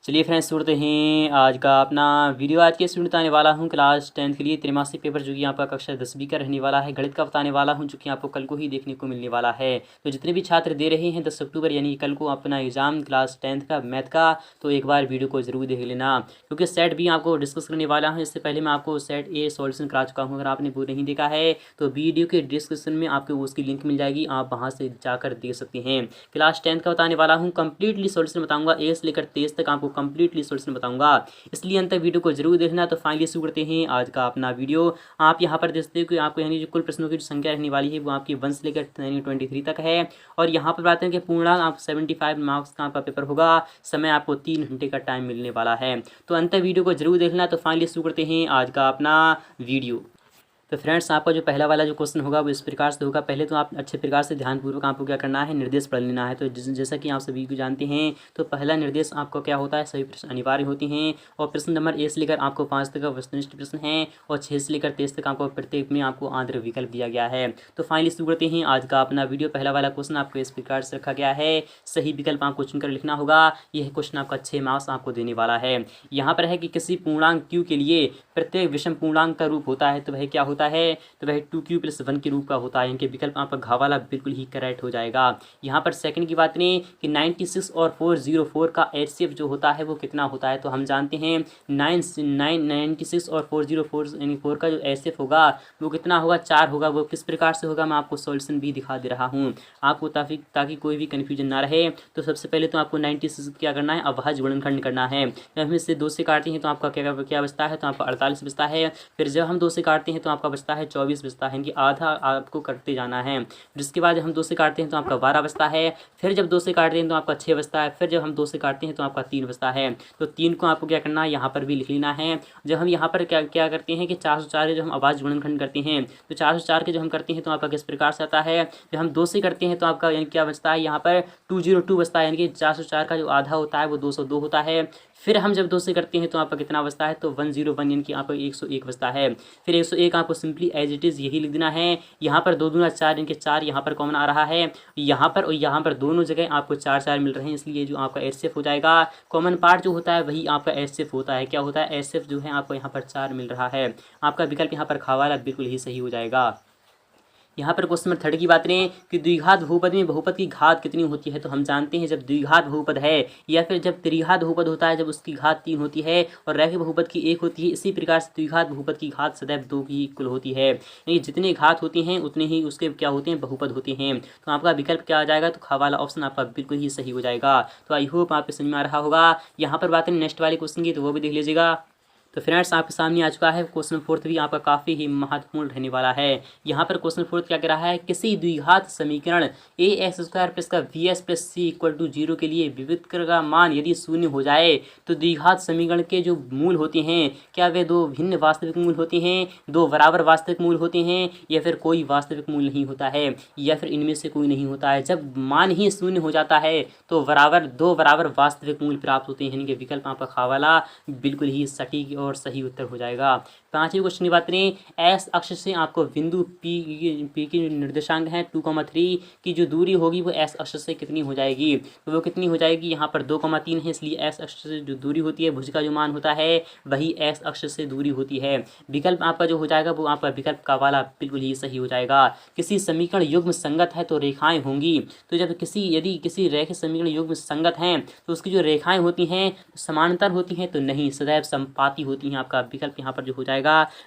चलिए फ्रेंड्स, सुनते हैं आज का अपना वीडियो। आज के स्टूडेंट बताने वाला हूं क्लास 10 के लिए त्रैमासिक पेपर जो कि आपका कक्षा 10वीं का रहने वाला है। गणित का बताने वाला हूं जो कि आपको कल को ही देखने को मिलने वाला है। तो जितने भी छात्र दे रहे हैं 10 अक्टूबर यानी कल को अपना एग्जाम क्लास 10th का मैथ का, तो एक बार वीडियो को जरूर देख लेना, क्योंकि सेट भी आपको डिस्कस करने वाला हूँ। इससे पहले मैं आपको सेट ए सॉल्यूशन करा चुका हूँ। अगर आपने वो नहीं देखा है तो वीडियो के डिस्क्रिप्शन में आपको उसकी लिंक मिल जाएगी, आप वहाँ से जाकर देख सकते हैं। क्लास 10th का बताने वाला हूँ, कंप्लीटली सॉल्यूशन बताऊंगा, ए से लेकर 23 तक आपको कंप्लीटली सॉल्यूशन बताऊंगा, इसलिए अंत तक वीडियो को जरूर देखना। तो फाइनली शुरू करते हैं आज का अपना वीडियो। आप यहाँ पर देखते हो कि आपको यानी जो कुल प्रश्नों की जो संख्या रहने वाली है वो आपकी 1 से लेकर 23 तक है। और यहाँ पर बात है कि पूर्णांक आप 75 मार्क्स का आपका पेपर होगा। समय आपको 3 घंटे का टाइम मिलने वाला है, तो अंत तक वीडियो को जरूर देखना। तो फाइनली शुरू करते हैं आज का अपना वीडियो। तो फ्रेंड्स, आपका जो पहला वाला जो क्वेश्चन होगा वो इस प्रकार से होगा। पहले तो आप अच्छे प्रकार से ध्यानपूर्वक आपको क्या करना है, निर्देश पढ़ लेना है। तो जैसा कि आप सभी को जानते हैं, तो पहला निर्देश आपको क्या होता है, सभी प्रश्न अनिवार्य होते हैं। और प्रश्न नंबर 1 से लेकर आपको 5 तक का वस्तुनिष्ठ प्रश्न है, और 6 से लेकर 23 तक आपको प्रत्येक में आपको आंध्र विकल्प दिया गया है। तो फाइनली शुरू करते हैं आज का अपना वीडियो। पहला वाला क्वेश्चन आपको इस प्रकार से रखा गया है, सही विकल्प आपको चुनकर लिखना होगा। यह क्वेश्चन आपका 6 मार्क्स आपको देने वाला है। यहाँ पर है कि किसी पूर्णांक क्यू के लिए प्रत्येक विषम पूर्णांक का रूप होता है, तो वह क्या होता है, तो वह 2q+1 के रूप का होता है। इनके विकल्प आपका घ वाला बिल्कुल ही करेक्ट हो जाएगा। यहाँ पर सेकंड की बात करें कि 96 और 404 का एचसीएफ जो होता है वो कितना होता है, तो हम जानते हैं 96 और 404 यानी 4 का जो एचसीएफ होगा वो कितना होगा, 4 होगा। वो किस प्रकार से होगा मैं आपको सॉल्यूशन भी दिखा दे रहा हूँ आपको, ताकि कोई भी कन्फ्यूजन ना रहे। तो सबसे पहले तो आपको 96 क्या करना है, अभाज्य गुणनखंड करना है। जब हम इससे 2 से काटते हैं तो आपका क्या बचता है, तो आपका 48 बचता है। फिर जब हम 2 से काटते हैं तो आपका बचता है 24 बचता है, इनकी आधा आपको करते जाना है। फिर इसके बाद जब हम 2 से काटते हैं तो आपका 12 बचता है। फिर जब 2 से काटते हैं तो आपका 6 बचता है। फिर जब हम 2 से काटते हैं तो आपका 3 बचता है। तो 3 को आपको क्या करना है, यहाँ पर भी लिख लेना है। जब हम यहाँ पर क्या करते हैं कि 404 के जो हम अभाज्य गुणनखंड करते हैं, तो 404 के जो हम करते हैं तो आपका किस प्रकार से आता है, जब हम 2 से करते हैं तो आपका यानी क्या बचता है, यहाँ पर 202 बचता है। यानी कि 404 का जो आधा होता है वो 202 होता है। फिर हम जब 2 से करते हैं तो आपका कितना बचता है, तो 101 यानी कि आपका 101 बचता है। फिर 101 आपको सिंपली एज इट इज़ यही लिख देना है। यहाँ पर 2 दूना 4 यानी कि 4 यहाँ पर कॉमन आ रहा है, यहाँ पर और यहाँ पर दोनों जगह आपको 4 मिल रहे हैं, इसलिए जो आपका एचसीएफ हो जाएगा, कॉमन पार्ट जो होता है वही आपका एचसीएफ होता है। क्या होता है, एचसीएफ जो है आपको यहाँ पर 4 मिल रहा है। आपका विकल्प यहाँ पर खा वाला बिल्कुल ही सही हो जाएगा। यहाँ पर क्वेश्चन नंबर 3 की बात करें कि द्विघात बहुपद में बहुपद की घात कितनी होती है, तो हम जानते हैं जब द्विघात बहुपद है या फिर जब त्रिघात बहुपद होता है, जब उसकी घात 3 होती है और रैखिक बहुपद की 1 होती है, इसी प्रकार से द्विघात बहुपद की घात सदैव 2 की इक्वल होती है। यानी जितने घात होती हैं उतने ही उसके क्या होते हैं, बहुपद होते हैं। तो आपका विकल्प क्या आ जाएगा, तो खा वाला ऑप्शन आपका बिल्कुल ही सही हो जाएगा। तो आई होप आपको समझ में आ रहा होगा। यहाँ पर बात करें नेक्स्ट वाले क्वेश्चन की, तो वो भी देख लीजिएगा। तो फ्रेंड्स, आपके सामने आ चुका है क्वेश्चन 4 भी आपका काफ़ी ही महत्वपूर्ण रहने वाला है। यहाँ पर क्वेश्चन 4 क्या कह रहा है, किसी द्विघात समीकरण ax² + c = 0 के लिए विविधकर का मान यदि शून्य हो जाए तो द्विघात समीकरण के जो मूल होते हैं क्या वे 2 भिन्न वास्तविक मूल होते हैं, 2 बराबर वास्तविक मूल होते हैं, या फिर कोई वास्तविक मूल नहीं होता है, या फिर इनमें से कोई नहीं होता है। जब मान ही शून्य हो जाता है तो 2 बराबर वास्तविक मूल प्राप्त होते हैं। यानी कि विकल्प आपका खा वाला बिल्कुल ही सटीक और सही उत्तर हो जाएगा। 5वें क्वेश्चन की बात करें, एक्स अक्ष से आपको बिंदु पी की निर्देशांक है 2,3 की जो दूरी होगी वो एक्स अक्ष से कितनी हो जाएगी, तो वो कितनी हो जाएगी, यहाँ पर 2,3 है, इसलिए एक्स अक्ष से जो दूरी होती है भुज का जो मान होता है वही एक्स अक्ष से दूरी होती है। विकल्प आपका जो हो जाएगा वो आपका विकल्प का वाला बिल्कुल ही सही हो जाएगा। किसी समीकरण युग्म संगत है तो रेखाएं होंगी, तो जब यदि किसी रेखीय समीकरण युग्म संगत हैं तो उसकी जो रेखाएं होती हैं समानांतर होती हैं, तो नहीं, सदैव समपाती होती हैं। आपका विकल्प यहाँ पर जो हो जाएगा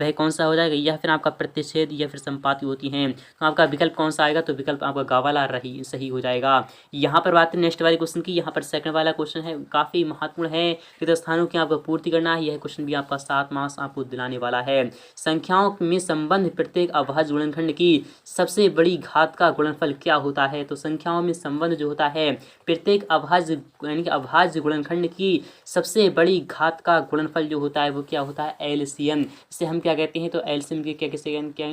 वह कौन सा हो जाएगा, या फिर आपका प्रतिच्छेद या फिर समपाती होती हैं। तो आपका विकल्प कौन सा आएगा, तो विकल्प आपका गा वाला रही सही हो जाएगा। यहाँ पर बात नेक्स्ट वाले क्वेश्चन की, यहाँ पर सेकंड वाला क्वेश्चन है, काफ़ी महत्वपूर्ण है। कितने स्थानों की आपको पूर्ति करना है, यह क्वेश्चन भी आपका 7 मार्क्स आपको दिलाने वाला है। संख्याओं में संबंध प्रत्येक अभाज्य गुणनखंड की सबसे बड़ी घात का गुणनफल क्या होता है, तो संख्याओं में संबंध जो होता है प्रत्येक अभाज्य यानी कि अभाज्य गुणनखंड की सबसे बड़ी घात का गुणनफल जो होता है वो क्या होता है, एलसीएम। इसे हम क्या कहते हैं, तो एलसीएम के क्या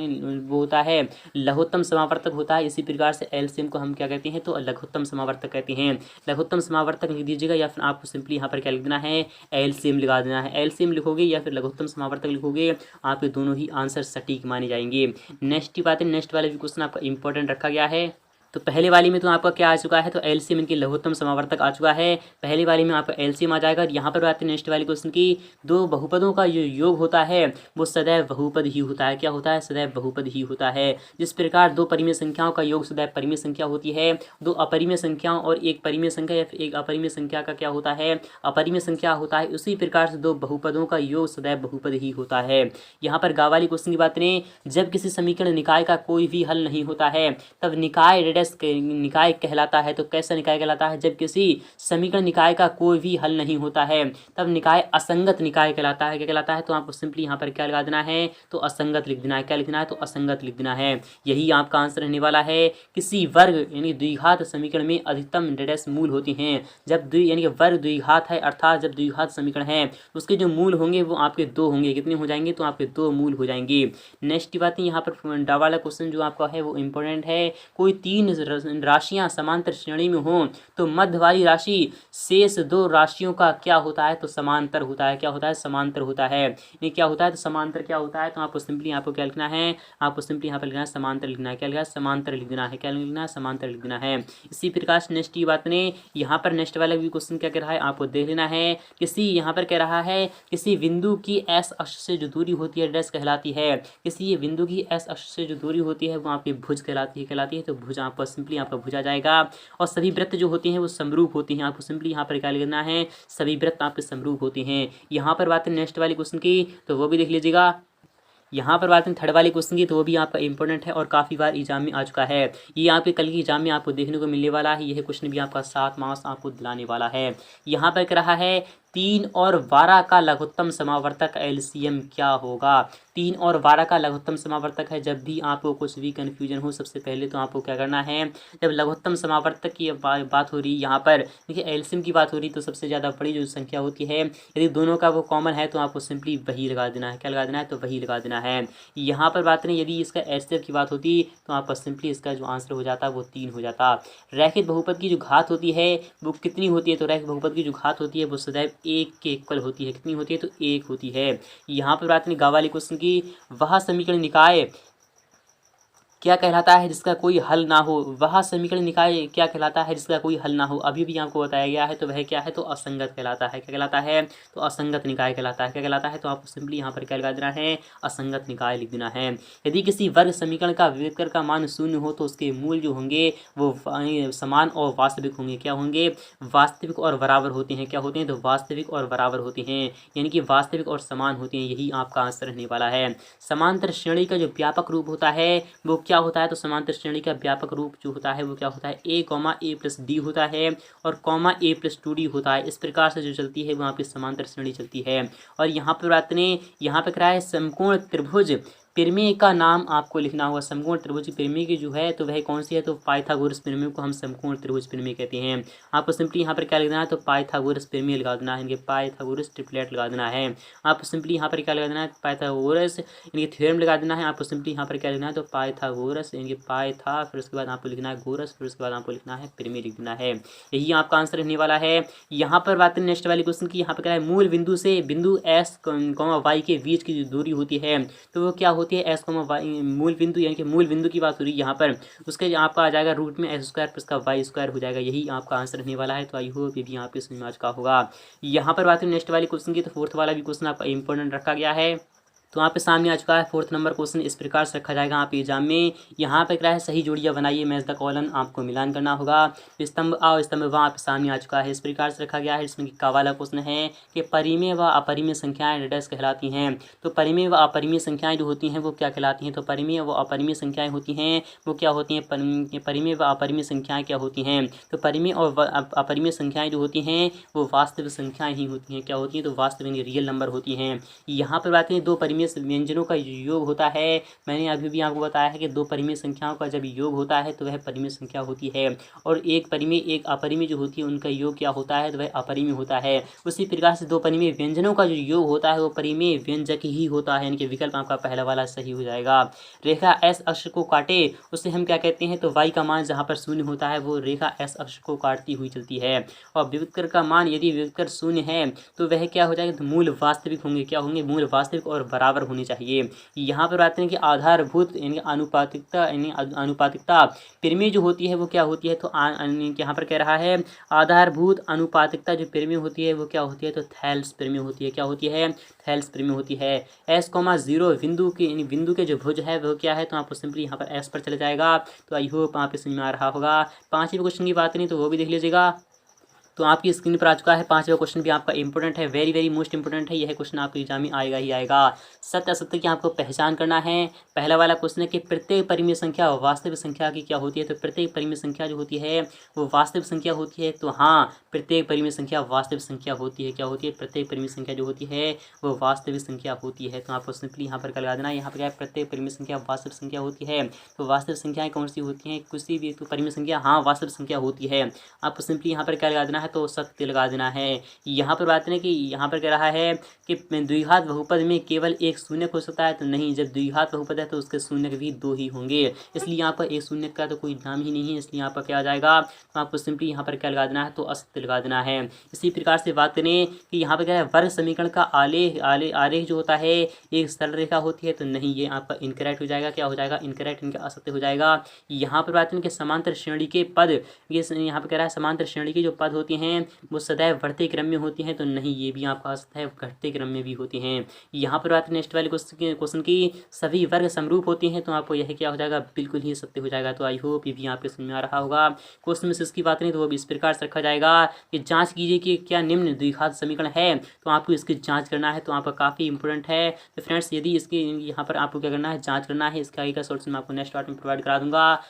वो होता है, लघुत्तम समावर्तक होता है। इसी प्रकार से एलसीएम को हम क्या कहते हैं, तो लघुत्तम समावर्तक कहते हैं। लघुत्तम समावर्तक लिख दीजिएगा, या फिर आपको सिंपली यहाँ पर क्या लिख देना है, एलसीएम लगा देना है। एलसीएम लिखोगे या फिर लघुत्तम समावर्तक लिखोगे, आपके दोनों ही आंसर सटीक माने जाएंगे। नेक्स्ट की बात है, नेक्स्ट वाले भी क्वेश्चन आपका इंपॉर्टेंट रखा गया है। तो पहले वाली में तो आपका क्या आ चुका है, तो एलसीएम इनकी लघुत्तम समावर्तक आ चुका है। पहले वाली में आपका एलसीएम आ जाएगा। यहाँ पर बात है नेक्स्ट वाली क्वेश्चन की, दो बहुपदों का जो योग होता है वो सदैव बहुपद ही होता है। क्या होता है? सदैव बहुपद ही होता है। जिस प्रकार दो परिमेय संख्याओं का योग सदैव परिमेय संख्या होती है, दो अपरिमेय संख्याओं और एक परिमेय संख्या या फिर एक अपरिमेय संख्या का क्या होता है? अपरिमेय संख्या होता है। उसी प्रकार से दो बहुपदों का योग सदैव बहुपद ही होता है। यहाँ पर गा वाली क्वेश्चन की बात करें, जब किसी समीकरण निकाय का कोई भी हल नहीं होता है तब निकाय निकाय कहलाता है। तो कैसा निकाय कहलाता है? जब किसी समीकरण निकाय का कोई भी हल नहीं होता है तब निकाय असंगत निकाय कहलाता है। क्या कहलाता है? तो आपको सिंपली यहाँ पर क्या लगा देना है, तो असंगत लिख देना है। क्या लिखना है? तो असंगत लिख देना है। यही आपका आंसर रहने वाला है। किसी वर्ग यानी द्विघात समीकरण में अधिकतम डैश मूल होती हैं। जब यानी कि वर्ग द्विघात है, अर्थात जब द्विघात समीकरण है उसके जो मूल होंगे वो आपके दो होंगे। कितने हो जाएंगे? तो आपके दो मूल हो जाएंगे। नेक्स्ट की बात है यहाँ पर डा वाला क्वेश्चन जो आपका है वो इंपॉर्टेंट है। कोई तीन राशियां समांतर श्रेणी में हों तो मध्य वाली राशि शेष दो राशियों का क्या होता है? तो समांतर होता है। क्या होता है? समांतर होता है। ये क्या होता है? तो समांतर क्या होता है? तो आपको सिंपली आपको क्या लिखना है? आपको सिंपली यहाँ पर लिखना है समांतर लिखना है। क्या लिखना है? समांतर लिख देना है। क्या लिखना है? समांतर लिख देना है। इसी प्रकार से नेक्स्ट की बात करें, यहाँ पर नेक्स्ट वाला भी क्वेश्चन क्या कह रहा है आपको देख लेना है। किसी यहाँ पर कह रहा है किसी बिंदु की एस अक्ष से जो दूरी होती है डैश कहलाती है। किसी बिंदु की एस अक्ष से जो दूरी होती है वो आपकी भुज कहलाती है। तो भुज आपका सिंपली आपका भुजा जाएगा। और सभी वृत्त जो होती हैं वो समरूप होती हैं। आपको सिंपली यहाँ पर क्या लिखना है? सभी वृत्त आपके समरूप होते हैं। यहाँ पर बात है नेक्स्ट वाली क्वेश्चन की, तो वो भी देख लीजिएगा। यहाँ पर बात करें थर्ड वाली क्वेश्चन की, तो वो भी आपका इंपॉर्टेंट है और काफ़ी बार एग्जाम में आ चुका है। ये आपके कल की एग्जाम में आपको देखने को मिलने वाला है। यह क्वेश्चन भी आपका 7 मार्क्स आपको दिलाने वाला है। यहाँ पर कह रहा है 3 और 12 का लघुत्तम समावर्तक एलसीएम क्या होगा? 3 और 12 का लघुत्तम समावर्तक है। जब भी आपको कुछ भी कन्फ्यूजन हो सबसे पहले तो आपको क्या करना है, जब लघुत्तम समावर्तक की बात हो रही यहाँ पर देखिए एलसीएम की बात हो रही तो सबसे ज़्यादा बड़ी जो संख्या होती है यदि दोनों का वो कॉमन है तो आपको सिंपली वही लगा देना है। क्या लगा देना है? तो वही लगा देना है। यहाँ पर बात करें यदि इसका एचसीएफ की बात होती तो आपका सिंपली इसका जो आंसर हो जाता वो 3 हो जाता। रैखिक बहुपद की जो घात होती है वो कितनी होती है? तो रैखिक बहुपद की जो घात होती है वो सदैव 1 के इक्वल होती है। कितनी होती है? तो 1 होती है। यहाँ पर बात करें गा वाली क्वेश्चन की, वह समीकरण निकाय क्या कहलाता है जिसका कोई हल ना हो? वह समीकरण निकाय क्या कहलाता है जिसका कोई हल ना हो? अभी भी आपको बताया गया है। तो वह क्या है? तो असंगत कहलाता है। क्या कहलाता है? तो असंगत निकाय कहलाता है। क्या कहलाता है? तो आपको सिंपली यहाँ पर क्या लगा देना है? असंगत निकाय लिख देना है। यदि किसी वर्ग समीकरण का विवेककर का मान शून्य हो तो उसके मूल जो होंगे वो समान और वास्तविक होंगे। क्या होंगे? वास्तविक और बराबर होते हैं। क्या होते हैं? तो वास्तविक और बराबर होते हैं, यानी कि वास्तविक और समान होते हैं। यही आपका आंसर रहने वाला है। समांतर श्रेणी का जो व्यापक रूप होता है वो क्या होता है? तो समांतर श्रेणी का व्यापक रूप जो होता है वो क्या होता है? a, a+d होता है और a+2d होता है। इस प्रकार से जो चलती है वो आपकी समांतर श्रेणी चलती है। और यहाँ पर बात करें, यहाँ पर क्या है? समकोण त्रिभुज प्रमेय का नाम आपको लिखना होगा। समकोण त्रिभुज प्रमेय की जो है तो वह कौन सी है? तो पाइथागोरस प्रमेय को हम समकोण त्रिभुज प्रमेय कहते हैं। आपको सिंपली यहाँ पर क्या लिखना है? तो पाइथागोरस प्रमेय लगा देना है, इनके पाइथागोरस ट्रिपलेट लगा देना है। आपको सिंपली यहाँ पर क्या लगा देना है? पाइथागोरस इनके थ्योरम लगा देना है। आपको सिंपली यहाँ पर क्या लिखना है? तो पाइथागोरस इनके पाइथा, फिर उसके बाद आपको लिखना है गोरस, फिर उसके बाद आपको लिखना है प्रमेय लिख देना है। यही आपका आंसर रहने वाला है। यहाँ पर बात करें नेक्स्ट वाली क्वेश्चन की, यहाँ पर क्या है? मूल बिंदु से बिंदु एस वाई के बीच की जो दूरी होती है तो वो क्या होती है? एस वाई मूल बिंदु, यानी कि मूल बिंदु की बात हो रही है यहाँ पर, उसके आपका आ जाएगा रूट में s² प्लस का y² हो जाएगा। यही आपका आंसर रहने वाला है। तो आई होप ये भी यहाँ पे समझ में आ चुका होगा। यहाँ पर बात करें नेक्स्ट वाली क्वेश्चन की, तो फोर्थ वाला भी क्वेश्चन आपका इंपॉर्टेंट रखा गया है। तो आपके सामने आ चुका है फोर्थ नंबर क्वेश्चन। इस प्रकार से रखा जाएगा आप एग्जाम में। यहाँ पे क्या है? सही जोड़ियाँ बनाइए, मैच द कॉलम आपको मिलान करना होगा। स्तंभ आ और स्तंभ व आपके सामने आ चुका है। इस प्रकार से रखा गया है। इसमें का वाला क्वेश्चन है कि परिमेय व अपरिमेय संख्याएं डैश कहलाती हैं। तो परिमेय व अपरिमेय संख्याएं जो होती हैं वो क्या कहलाती हैं? तो परिमेय व अपरिमेय संख्याएं होती हैं वो क्या होती हैं? परिमेय व अपरिमेय संख्याएं क्या होती हैं? तो परिमेय और अपरिमेय संख्याएं जो होती हैं वो वास्तविक संख्याएं ही होती हैं। क्या होती हैं? तो वास्तविक रियल नंबर होती हैं। यहाँ पर बात करें दो परिमेय व्यंजनों का योग होता है। मैंने अभी भी आपको बताया है कि दो परिमेय संख्याओं का जब योग होता है तो वह परिमेय संख्या होती है। और एक परिमेय एक अपरिमेय जो होती है उनका योग क्या होता है? तो वह अपरिमेय होता है। उसी प्रकार से दो परिमेय व्यंजनों का जो योग होता है वो परिमेय व्यंजक ही होता है, यानी कि विकल्प आपका पहला वाला सही हो जाएगा। रेखा एस अक्ष को काटे उसे हम क्या कहते हैं? तो y का मान जहाँ पर शून्य होता है वो रेखा एस अक्ष को काटती हुई चलती है। और विविक्तर का मान यदि विविक्तर शून्य है तो वह क्या हो जाएगा? तो मूल वास्तविक होंगे। क्या होंगे? मूल वास्तविक और बराबर बराबर होनी चाहिए। यहाँ पर बात करें कि आधारभूत यानी अनुपातिकता परिमेय जो होती है वो क्या होती है, तो यहाँ पर कह रहा है आधारभूत अनुपातिकता जो परिमेय होती है वो क्या होती है, तो थेल्स परिमेय होती है। क्या होती है, थेल्स परिमेय होती है। एस कॉमा जीरो बिंदु की यानी बिंदु के जो भुज है वो क्या है, तो आपको सिंपली यहाँ पर एस पर चले जाएगा। तो आई होप यहाँ पे समझ में आ रहा होगा। 5वें क्वेश्चन की बात करें तो वो भी देख लीजिएगा। तो आपकी स्क्रीन पर आ चुका है 5वां क्वेश्चन भी आपका इंपॉर्टेंट है, वेरी वेरी मोस्ट इंपॉर्टेंट है। यह क्वेश्चन आपके एग्जाम में आएगा ही आएगा। सत्य असत्य की आपको पहचान करना है। पहला वाला क्वेश्चन है कि प्रत्येक परिमेय संख्या वास्तविक संख्या की क्या होती है, तो प्रत्येक परिमेय संख्या जो होती है वो वास्तविक संख्या होती है। तो हाँ, प्रत्येक परिमेय संख्या वास्तविक संख्या होती है। क्या होती है, प्रत्येक परिमेय संख्या जो होती है वो वास्तविक संख्या होती है। तो आपको सिंपली यहाँ पर लगा देना। यहाँ पर क्या है, प्रत्येक परिमेय संख्या वास्तविक संख्या होती है। तो वास्तविक संख्याएं कौन सी होती हैं, किसी भी तो परिमेय संख्या हाँ वास्तविक संख्या होती है। आपको सिंपली यहाँ पर क्या लगा देना है, तो सत्य लगा देना है। यहाँ पर बात करें कि यहाँ पर कह रहा है कि द्विघात बहुपद में केवल एक शून्य हो सकता है, तो नहीं, जब द्विघात बहुपद है तो उसके शून्य भी 2 ही होंगे। इसलिए यहाँ पर एक शून्य का तो कोई नाम ही नहीं है, इसलिए यहाँ पर क्या आ जाएगा, तो आपको सिंपली यहाँ पर क्या लगा देना है, तो असत्य लगा देना है। इसी प्रकार से बात करें कि यहाँ पर क्या है, वर्ग समीकरण का आलेख जो होता है एक सरल रेखा होती है, तो नहीं, ये आपका इनकरेक्ट हो जाएगा। क्या हो जाएगा, इनकरेक्ट, इनका असत्य हो जाएगा। यहाँ पर बात करें कि समांतर श्रेणी के पद, ये यहाँ पर कह रहा है समांतर श्रेणी के जो पद होती हैं वो सदैव बढ़ते क्रम में होती हैं, तो नहीं, ये भी आपका सदैव घटते क्रम में भी होती हैं। यहाँ पर बात नेक्स्ट वाले क्वेश्चन की सभी वर्ग समरूप होती हैं, तो आपको यह क्या हो जाएगा, बिल्कुल ही सत्य हो जाएगा। तो आई होप ये भी आपके समझ में आ रहा होगा। क्वेश्चन में से इसकी बात नहीं तो वो भी इस प्रकार से रखा जाएगा कि जांच कीजिए कि क्या निम्न द्विघात समीकरण है, तो आपको इसकी जांच करना है। तो आपका काफ़ी इंपॉर्टेंट है। तो फ्रेंड्स, यदि इसकी यहाँ पर आपको क्या करना है, जांच करना है। इसका आगे का सोल्यूशन मैं आपको नेक्स्ट पार्ट में प्रोवाइड करा दूंगा।